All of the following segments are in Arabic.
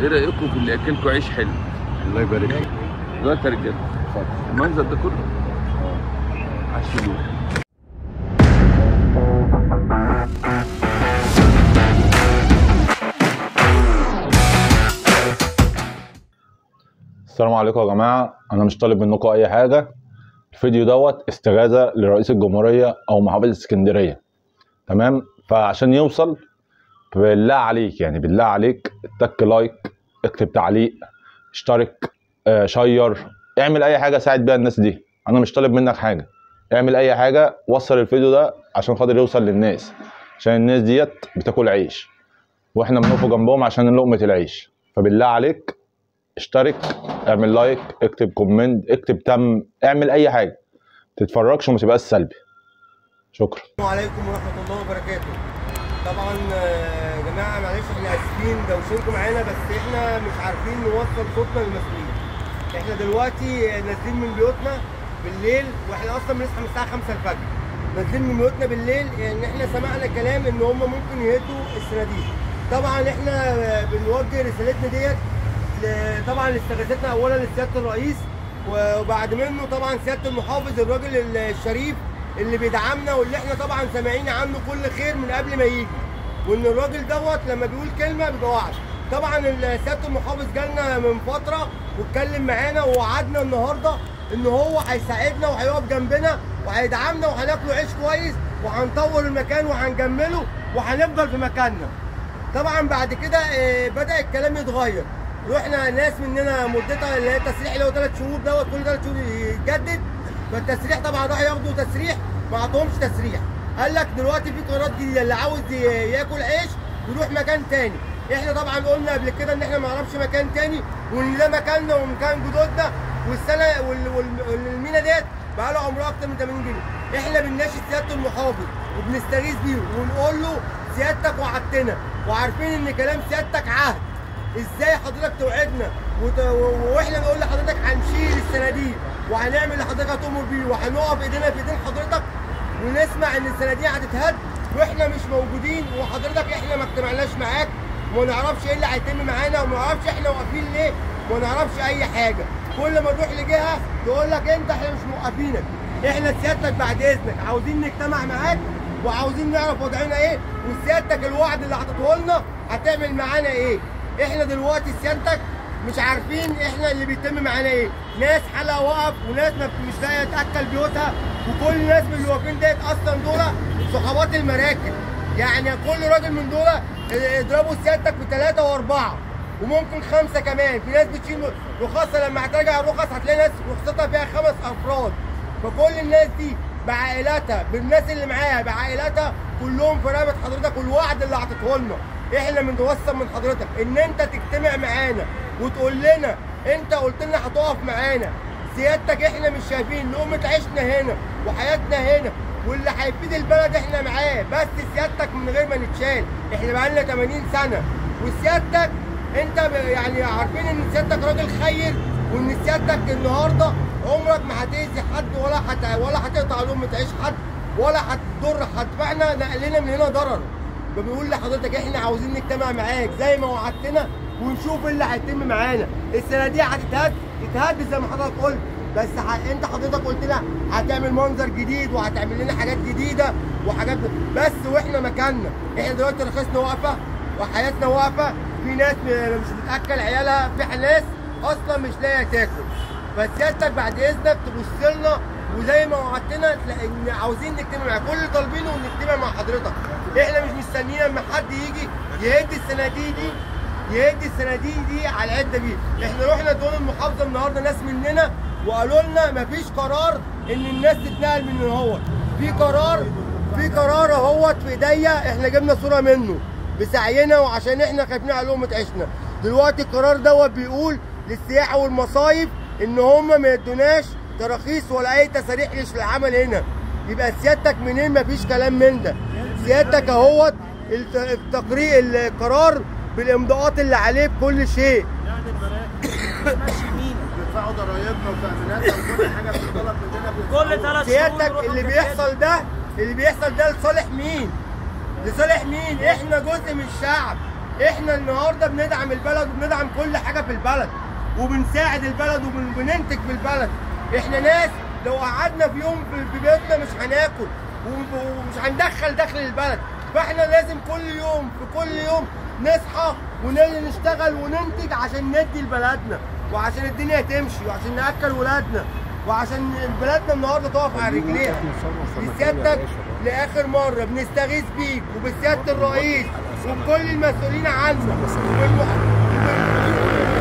ايه رايكم في اللي ياكلكم عيش حلو؟ الله يبارك فيك. دلوقتي يا رجاله المنظر ده كله عشلوه. السلام عليكم يا جماعه، انا مش طالب منكم اي حاجه. الفيديو دوت استغاثه لرئيس الجمهوريه او محافظ اسكندريه، تمام؟ فعشان يوصل بالله عليك، يعني بالله عليك اتك لايك، اكتب تعليق، اشترك، شير، اعمل اي حاجه ساعد بيها الناس دي. انا مش طالب منك حاجه، اعمل اي حاجه وصل الفيديو ده عشان خاطر يوصل للناس، عشان الناس ديت بتاكل عيش واحنا بنقف جنبهم عشان لقمه العيش. فبالله عليك اشترك، اعمل لايك، اكتب كومنت، اكتب تم، اعمل اي حاجه، تتفرجش وما تبقاش سلبي. شكرا. السلام عليكم ورحمه الله وبركاته. طبعا يا جماعه معلش احنا اسفين دوشينكم معانا، بس احنا مش عارفين نوصل صوتنا للمسؤولين. احنا دلوقتي نازلين من بيوتنا بالليل، واحنا اصلا بنصحى من الساعه 5 الفجر. نازلين من بيوتنا بالليل ان احنا سمعنا كلام ان هم ممكن يهدوا الصناديق. طبعا احنا بنوجه رسالتنا ديت طبعا لاستغاثتنا اولا لسياده الرئيس، وبعد منه طبعا سياده المحافظ الراجل الشريف اللي بيدعمنا، واللي احنا طبعا سامعين عنه كل خير من قبل ما يجي، وان الراجل دوت لما بيقول كلمه بيبقى وعد. طبعا سياده المحافظ جالنا من فتره واتكلم معانا ووعدنا النهارده ان هو هيساعدنا وهيقف جنبنا وهيدعمنا وهناكله عيش كويس وهنطور المكان وهنجمله وهنفضل في مكاننا. طبعا بعد كده بدا الكلام يتغير. رحنا ناس مننا مدتها اللي هي التسريح اللي هو 3 شهور دوت، كل 3 شهور يتجدد. فالتسريح طبعا راح ياخدوا تسريح، ما عطوهمش تسريح. قال لك دلوقتي في قرارات جديده، اللي عاوز ياكل عيش يروح مكان تاني. احنا طبعا قلنا قبل كده ان احنا ما نعرفش مكان تاني، وان ده مكاننا ومكان جدودنا، والسنه والمينا ديت بقى له عمرها اكتر من 80 جنيه. احنا بنناشد سياده المحافظ وبنستغيث بيه ونقول له سيادتك وعدتنا، وعارفين ان كلام سيادتك عهد. ازاي حضرتك توعدنا واحنا نقول لحضرتك هنشيل الصناديق وهنعمل لحضرتك هتؤمر بيه وهنقف ايدينا في ايدين حضرتك ونسمع ان الصناديق هتتهد واحنا مش موجودين، وحضرتك احنا ما اجتمعناش معاك وما نعرفش ايه اللي هيتم معانا وما نعرفش احنا واقفين ليه وما نعرفش اي حاجه. كل ما نروح لجهه تقول لك انت احنا مش موقفينك. احنا سيادتك بعد اذنك عاوزين نجتمع معاك وعاوزين نعرف وضعنا ايه، وسيادتك الوعد اللي حاطته لنا هتعمل معانا ايه. احنا دلوقتي سيادتك مش عارفين احنا اللي بيتم معانا ايه. ناس حالها وقف وناس مش لاقيه تاكل بيوتها، وكل الناس من اللي واقفين ديت اصلا دول صحابات المراكب. يعني كل راجل من دول اضربوا سيادتك ب3 و4 وممكن 5 كمان. في ناس بتشيل رخصها، لما هتراجع الرخص هتلاقي ناس رخصتها فيها 5 افراد. فكل الناس دي بعائلاتها بالناس اللي معاها بعائلاتها كلهم في رقبه حضرتك، والوعد اللي هتطه لنا احنا بنوصل من حضرتك ان انت تجتمع معانا وتقول لنا انت قلت لنا هتقف معانا. سيادتك احنا مش شايفين لقمه عيشنا هنا وحياتنا هنا، واللي هيفيد البلد احنا معاه، بس سيادتك من غير ما نتشال. احنا بقالنا 80 سنه وسيادتك انت يعني عارفين ان سيادتك راجل خير، وان سيادتك النهارده عمرك ما هتاذي حد ولا هتقطع لقمه عيش حد ولا هتضر حد. فاحنا نقلنا من هنا ضرر. فبنقول لحضرتك احنا عاوزين نجتمع معاك زي ما وعدتنا ونشوف اللي هيتم معانا. الصناديق هتتهد زي ما حضرتك قلت، بس انت حضرتك قلت لنا هتعمل منظر جديد وهتعمل لنا حاجات جديده وحاجات بس، واحنا مكاننا. احنا دلوقتي رخصنا واقفه وحياتنا واقفه، في ناس مش بتاكل عيالها، في ناس اصلا مش لاقيه تاكل. فسيادتك بعد اذنك تبص لنا وزي ما وعدتنا عاوزين نجتمع معاك. كل اللي طالبينه نجتمع مع حضرتك. احنا مش مستنيين اما حد يجي يهد الصناديق دي على العده دي. احنا رحنا دول المحافظه النهارده ناس مننا وقالوا لنا مفيش قرار ان الناس تتنقل من هو. في قرار اهوت في ايديا، احنا جبنا صوره منه بسعينا وعشان احنا خايفين على لقمه عيشنا. دلوقتي القرار دوت بيقول للسياحه والمصايف ان هم ما يدوناش تراخيص ولا اي تساريح للعمل هنا. يبقى سيادتك منين؟ مفيش كلام من ده. سيادتك اهوت القرار بالامضاءات اللي عليه بكل شيء. يعني المراكب ماشي مين؟ بيدفعوا ضرايبنا وتاميناتنا وكل حاجه بتطلب مننا كل 3 شهور. سيادتك اللي بيحصل ده لصالح مين؟ لصالح مين؟ احنا جزء من الشعب، احنا النهارده بندعم البلد وبندعم كل حاجه في البلد وبنساعد البلد وبننتج في البلد. احنا ناس لو قعدنا في يوم في بيوتنا مش هناكل ومش هندخل دخل البلد، فاحنا لازم كل يوم نصحى ونشتغل وننتج عشان ندي لبلدنا وعشان الدنيا تمشي وعشان ناكل ولادنا وعشان بلدنا النهارده تقف على رجليها. بسيادتك لاخر مره بنستغيث بيك وبسياده الرئيس وبكل المسؤولين عنه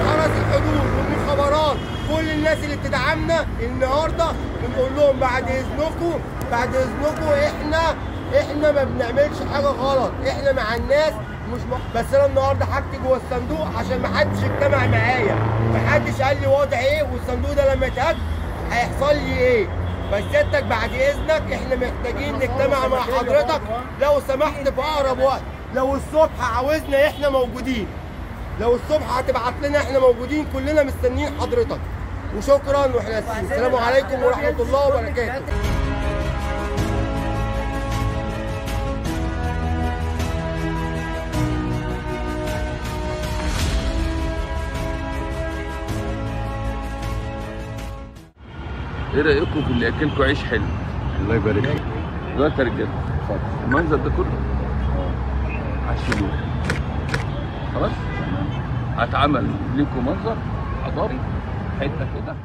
وحرس الحدود والمخابرات، كل الناس اللي بتدعمنا النهارده بنقول لهم بعد اذنكم احنا ما بنعملش حاجه غلط، احنا مع الناس بس انا النهارده حاجتي جوه الصندوق عشان ما حدش اجتمع معايا، ما حدش قال لي وضع ايه والصندوق ده لما يتهد هيحصل لي ايه. فسيادتك بعد اذنك احنا محتاجين نجتمع مع حضرتك لو سمحت في اقرب وقت، لو الصبح عاوزنا احنا موجودين، لو الصبح هتبعت لنا احنا موجودين، كلنا مستنيين حضرتك. وشكرا واحنا اسفين. السلام عليكم ورحمه الله وبركاته. ايه رايكم في اللي ياكلكم عيش حلو؟ الله يبارك فيك. دلوقتي يا رجاله المنظر ده كله عشلوه خلاص، هتعمل لكم منظر حضاري حته كده.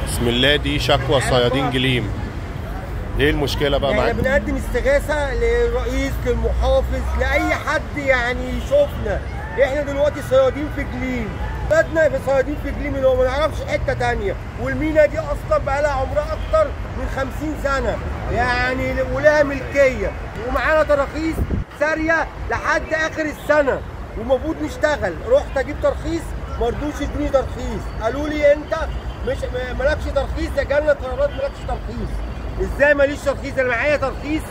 بسم الله. دي شكوى صيادين جليم. ايه المشكله بقى معاك؟ احنا بنقدم استغاثه للرئيس للمحافظ لاي حد يعني يشوفنا. احنا دلوقتي صيادين في جليم، بلدنا في صيادين في جليم اللي هو ما نعرفش حته ثانيه، والمينا دي اصلا بقى لها عمرها اكتر من 50 سنه يعني ولها ملكيه ومعانا تراخيص ساريه لحد اخر السنه ومفروض نشتغل. رحت اجيب ترخيص ما رضوش يدوني ترخيص، قالوا لي انت مش مالكش ترخيص، يا جالنا قرارات مالكش ترخيص. ازاي ماليش ترخيص؟ انا معايا ترخيص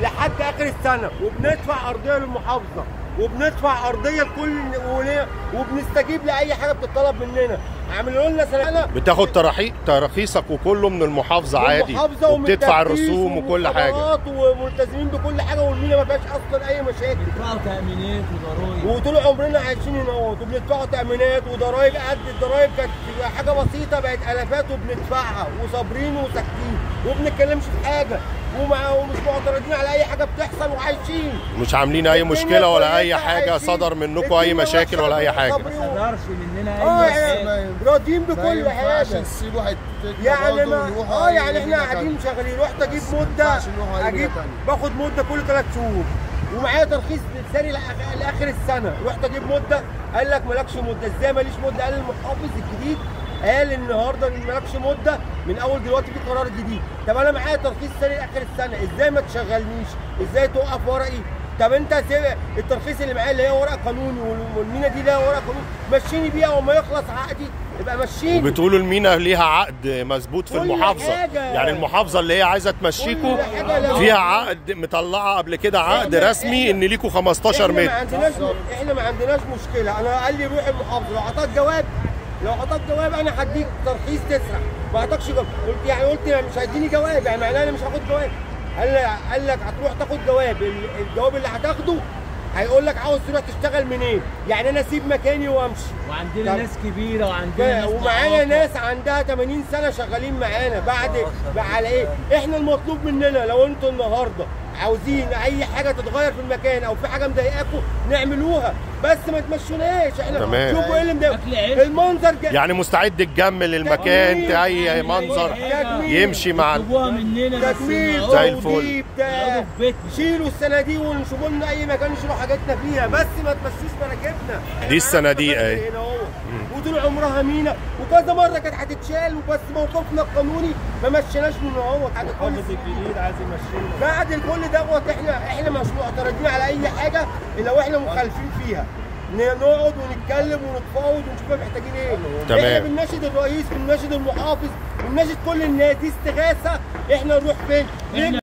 لحد اخر السنه وبندفع ارضيه للمحافظه وبندفع ارضيه لكل وبنستجيب لاي حاجه بتطلب مننا. عملوا لنا سنه بتاخد تراخيصك وكله من المحافظه عادي وبتدفع الرسوم وكل حاجه وملتزمين بكل حاجه، والمينا ما فيهاش اصلا اي مشاكل. بيدفعوا تامينات وضرايب وطول عمرنا عايشين هنا وبندفعوا تامينات وضرايب. قد الضرايب كانت حاجه بسيطه بقت الافات وبندفعها وصابرين وساكتين وبنتكلمش في حاجه ومش معترضين على اي حاجه بتحصل وعايشين، مش عاملين اي مشكله ولا اي حاجه صدر منكم اي مشاكل ولا اي حاجه. ما صدرش مننا اي حاجه، راضيين بكل حاجه يعني ما يعني احنا قاعدين شغالين. رحت اجيب مده باخد مده كل 3 شهور ومعايا ترخيص ساري لاخر السنه. رحت اجيب مده قال لك مالكش مده. ازاي ماليش مده؟ قال المحافظ الجديد قال النهارده ان مالكش مده من اول دلوقتي في قرار جديد. طب انا معايا ترخيص ساري لاخر السنه، ازاي ما تشغلنيش؟ ازاي توقف ورقي؟ طب انت الترخيص اللي معايا اللي هي ورقه قانوني والمينا دي لها ورقه قانوني، مشيني بيها وما يخلص عقدي يبقى مشيني. وبتقولوا المينا ليها عقد مظبوط في المحافظه، يعني المحافظه اللي هي عايزه تمشيكوا فيها عقد مطلعه قبل كده عقد رسمي ان ليكوا 15 متر. احنا ما عندناش مشكله. انا قال لي روح المحافظه لو عطاك جواب انا هديك ترخيص تسرح، ما عطاكش جواب. قلت مش هيديني جواب، يعني معناه انا مش هاخد جواب. قال لك هتروح تاخد جواب، الجواب اللي هتاخده هيقول لك عاوز تروح تشتغل منين؟ يعني انا اسيب مكاني وامشي. وعندنا ناس كبيره وعندنا ناس ومعانا ناس عندها 80 سنه شغالين معانا. بعد على ايه؟ احنا المطلوب مننا لو انتوا النهارده عاوزين اي حاجه تتغير في المكان او في حاجه مضايقاكم نعملوها، بس ما تمشوناش. احنا شوفوا ايه اللي مضايقكم، المنظر يعني مستعد تجمل المكان اي منظر يمشي مع تجميل زي الفل. شيلوا الصناديق ونشوفوا لنا اي مكان نشيلوا حاجاتنا فيها، بس ما تمشوش مراكبنا. دي الصناديق اهي وطول عمرها مينا وكذا مره كانت هتتشال، وبس موقفنا القانوني ما مشيناش من اهوت. المحافظ الجديد عايز يمشينا. بعد كل دوت احنا مش معترضين على اي حاجه الا واحنا مخالفين فيها. نقعد ونتكلم ونتفاوض ونشوف محتاجين ايه. تمام. احنا بنناشد الرئيس بنناشد المحافظ بنناشد كل الناس. دي استغاثه، احنا نروح فين؟